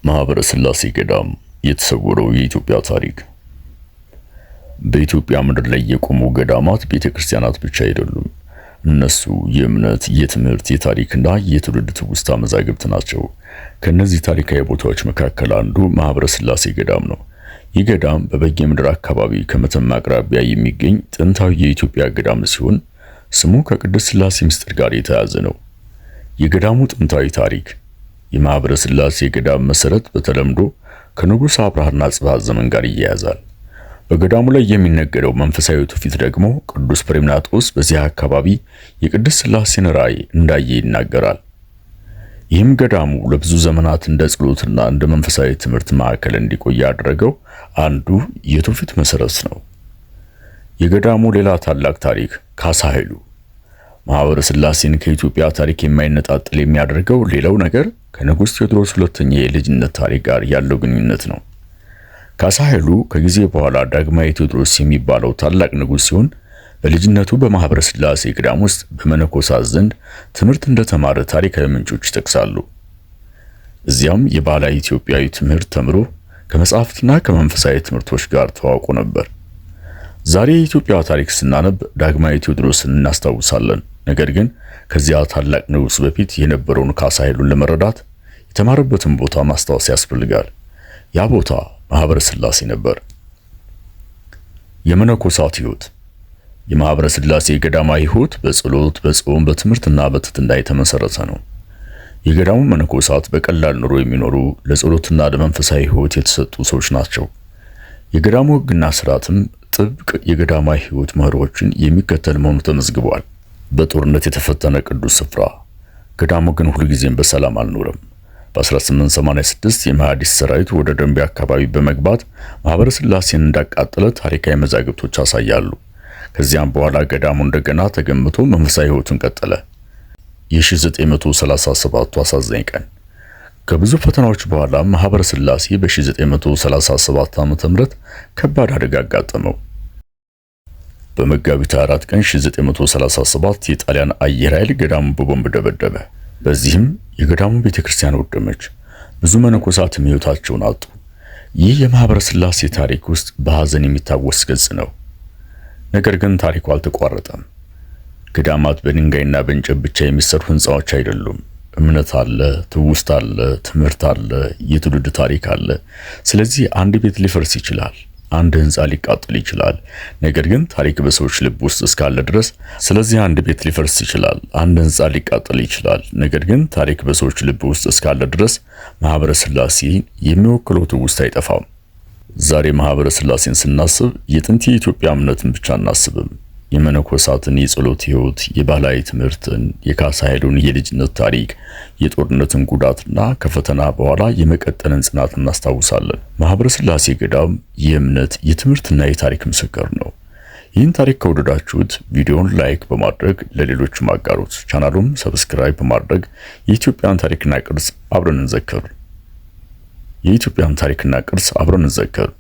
ማህበረ ሥላሴ ገዳም የተሰወረው የኢትዮጵያ ታሪክ። በኢትዮጵያ ምድር ላይ የቆሙ ገዳማት ቤተክርስቲያናት ብቻ አይደሉም። እነሱ የእምነት፣ የትምህርት፣ የታሪክና የትውልድ ትውስታ መዛግብት ናቸው። ከነዚህ ታሪካዊ ቦታዎች መካከል አንዱ ማህበረ ሥላሴ ገዳም ነው። ይህ ገዳም በበጌ ምድር አካባቢ ከመተማ አቅራቢያ የሚገኝ ጥንታዊ የኢትዮጵያ ገዳም ሲሆን ስሙ ከቅድስት ሥላሴ ምስጢር ጋር የተያያዘ ነው። የገዳሙ ጥንታዊ ታሪክ የማህበረ ሥላሴ ገዳም መሰረት በተለምዶ ከንጉሥ አብርሃና ጽብሃ ዘመን ጋር ይያያዛል። በገዳሙ ላይ የሚነገረው መንፈሳዊ ትውፊት ደግሞ ቅዱስ ፕሬምናጦስ በዚህ አካባቢ የቅድስት ሥላሴን ራእይ እንዳየ ይናገራል። ይህም ገዳሙ ለብዙ ዘመናት እንደ ጸሎትና እንደ መንፈሳዊ ትምህርት ማዕከል እንዲቆይ ያደረገው አንዱ የትውፊት መሰረት ነው። የገዳሙ ሌላ ታላቅ ታሪክ ካሳ ኃይሉ። ማህበረ ሥላሴን ከኢትዮጵያ ታሪክ የማይነጣጠል የሚያደርገው ሌላው ነገር ከንጉሥ ቴዎድሮስ ሁለተኛ የልጅነት ታሪክ ጋር ያለው ግንኙነት ነው። ካሳ ኃይሉ ከጊዜ በኋላ ዳግማዊ ቴዎድሮስ የሚባለው ታላቅ ንጉሥ ሲሆን በልጅነቱ በማህበረ ሥላሴ ገዳም ውስጥ በመነኮሳት ዘንድ ትምህርት እንደተማረ ታሪካዊ ምንጮች ይጠቅሳሉ። እዚያም የባህላዊ ኢትዮጵያዊ ትምህርት ተምሮ ከመጻሕፍትና ከመንፈሳዊ ትምህርቶች ጋር ተዋውቆ ነበር። ዛሬ የኢትዮጵያ ታሪክ ስናነብ ዳግማዊ ቴዎድሮስን እናስታውሳለን። ነገር ግን ከዚያ ታላቅ ንጉሥ በፊት የነበረውን ካሳ ኃይሉን ለመረዳት የተማረበትን ቦታ ማስታወስ ያስፈልጋል። ያ ቦታ ማህበረ ሥላሴ ነበር። የመነኮሳት ሕይወት። የማህበረ ሥላሴ ገዳማዊ ሕይወት በጸሎት፣ በጾም፣ በትምህርትና በትሕትና የተመሰረተ ነው። የገዳሙ መነኮሳት በቀላል ኑሮ የሚኖሩ ለጸሎትና ለመንፈሳዊ ሕይወት የተሰጡ ሰዎች ናቸው። የገዳሙ ሕግና ሥርዓትም ጥብቅ የገዳማዊ ሕይወት መርሆችን የሚከተል መሆኑ ተመዝግቧል። በጦርነት የተፈተነ ቅዱስ ስፍራ። ገዳሙ ግን ሁልጊዜም በሰላም አልኖረም። በ1886 የመሐዲስ ሰራዊት ወደ ደንቢያ አካባቢ በመግባት ማህበረ ሥላሴን እንዳቃጠለ ታሪካዊ መዛግብቶች ያሳያሉ። ከዚያም በኋላ ገዳሙ እንደገና ተገንብቶ መንፈሳዊ ሕይወቱን ቀጠለ። የ1937 አሳዛኝ ቀን። ከብዙ ፈተናዎች በኋላ ማህበረ ሥላሴ በ1937 ዓ.ም ከባድ አደጋ አጋጠመው። በመጋቢት 4 ቀን 1937 የጣሊያን አየር ኃይል ገዳሙን በቦምብ ደበደበ። በዚህም የገዳሙ ቤተክርስቲያን ወደመች። ብዙ መነኮሳትም ሕይወታቸውን አጡ። ይህ የማህበረ ሥላሴ ታሪክ ውስጥ በሐዘን የሚታወስ ገጽ ነው። ነገር ግን ታሪኩ አልተቋረጠም። ገዳማት በድንጋይና በእንጨት ብቻ የሚሰሩ ሕንፃዎች አይደሉም። እምነት አለ፣ ትውስት አለ፣ ትምህርት አለ፣ የትውልድ ታሪክ አለ። ስለዚህ አንድ ቤት ሊፈርስ ይችላል፣ አንድ ሕንፃ ሊቃጠል ይችላል። ነገር ግን ታሪክ በሰዎች ልብ ውስጥ እስካለ ድረስ ስለዚህ አንድ ቤት ሊፈርስ ይችላል፣ አንድ ሕንፃ ሊቃጠል ይችላል። ነገር ግን ታሪክ በሰዎች ልብ ውስጥ እስካለ ድረስ ማህበረ ሥላሴ የሚወክለው ትውስት አይጠፋም። ዛሬ ማህበረ ሥላሴን ስናስብ የጥንት የኢትዮጵያ እምነትን ብቻ አናስብም። የመነኮሳትን የጸሎት ሕይወት፣ የባህላዊ ትምህርትን፣ የካሳ ኃይሉን የልጅነት ታሪክ፣ የጦርነትን ጉዳትና ከፈተና በኋላ የመቀጠልን ጽናት እናስታውሳለን። ማህበረ ሥላሴ ገዳም የእምነት የትምህርትና የታሪክ ምስክር ነው። ይህን ታሪክ ከወደዳችሁት ቪዲዮውን ላይክ በማድረግ ለሌሎች ማጋሩት። ቻናሉን ሰብስክራይብ በማድረግ የኢትዮጵያን ታሪክና ቅርስ አብረን እንዘክር። የኢትዮጵያን ታሪክና ቅርስ አብረን እንዘክር።